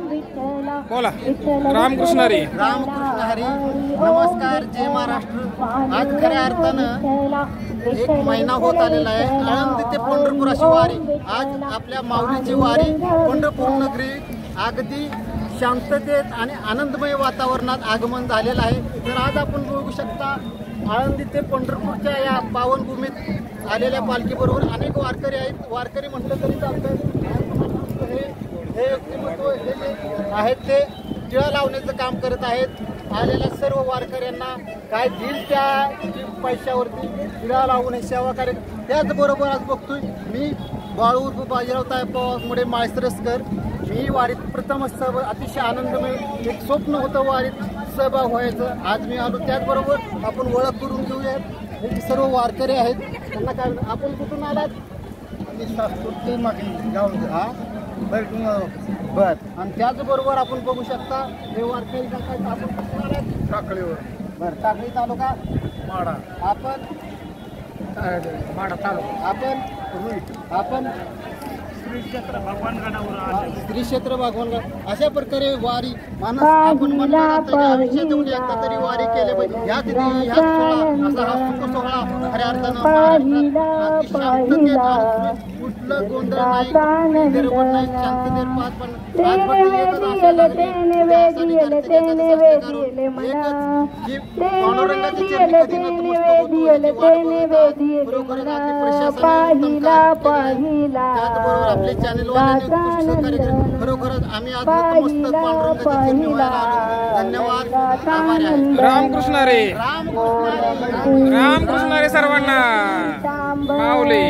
बोला रामकृष्ण हरी. रामकृष्ण हरी. नमस्कार, जय महाराष्ट्र. आज खऱ्या अर्थानं एक महिना होत आलेला आहे. आळंदी ते पंढरपूर अशी वारी. आज आपल्या माऊलीची वारी पंढरपूर नगरी अगदी शांततेत आणि आनंदमय वातावरणात आगमन झालेलं आहे. तर आज आपण बघू शकता आळंदी ते पंढरपूरच्या या पावनभूमीत आलेल्या पालखीबरोबर अनेक वारकरी आहेत. वारकरी म्हटलं तरी चालतं. हे व्यक्तिमत्व हे जे आहेत ते टिळा लावण्याचं काम करत आहेत. आलेल्या सर्व वारकऱ्यांना काय दिल त्या पैशावरती टिळा लावून सेवा कार्य. त्याचबरोबर आज बघतोय मी बाळू बाजीराव तायप्पा माळसरसकर. मी वारीत प्रथम अतिशय आनंदमय एक स्वप्न होतं वारीत सहभाग व्हायचं. आज मी आलो. त्याचबरोबर आपण ओळख करून घेऊयात. हे सर्व वारकरी आहेत. त्यांना काय आपण कुठून आलात? हा बर. आणि त्याचबरोबर आपण बघू शकता हे वारकरी आपण कुठून आलात? टाकळीवर. बर. टाकळी तालुका माडा. आपण माडा तालुका. आपण श्री क्षेत्र भगवानगड. अशा प्रकारे वारी माणूस आपण म्हणतो आयुष्यातून एकदा तरी वारी केले पाहिजे. ह्याच सोहळा असा हा सुख सोहळा खऱ्या अर्थानं कुठलं गोंधळ नाही, निर्बळ नाही, शांततेत पाच पण पांडुरंगाची चरणी कधी नतमस्तक होतो. बरोबर प्रशासन त्याचबरोबर आपले चॅनलवाल्यांनी सहकार्य केलं. खरोखरच आम्ही आज नतमस्तक पांडुरंगाच्या चरणी व्हायला आलो. धन्यवाद. आभारी आहे. रामकृष्ण हरी. रामकृष्ण हरी. रामकृष्ण हरी सर्वांना. माऊली.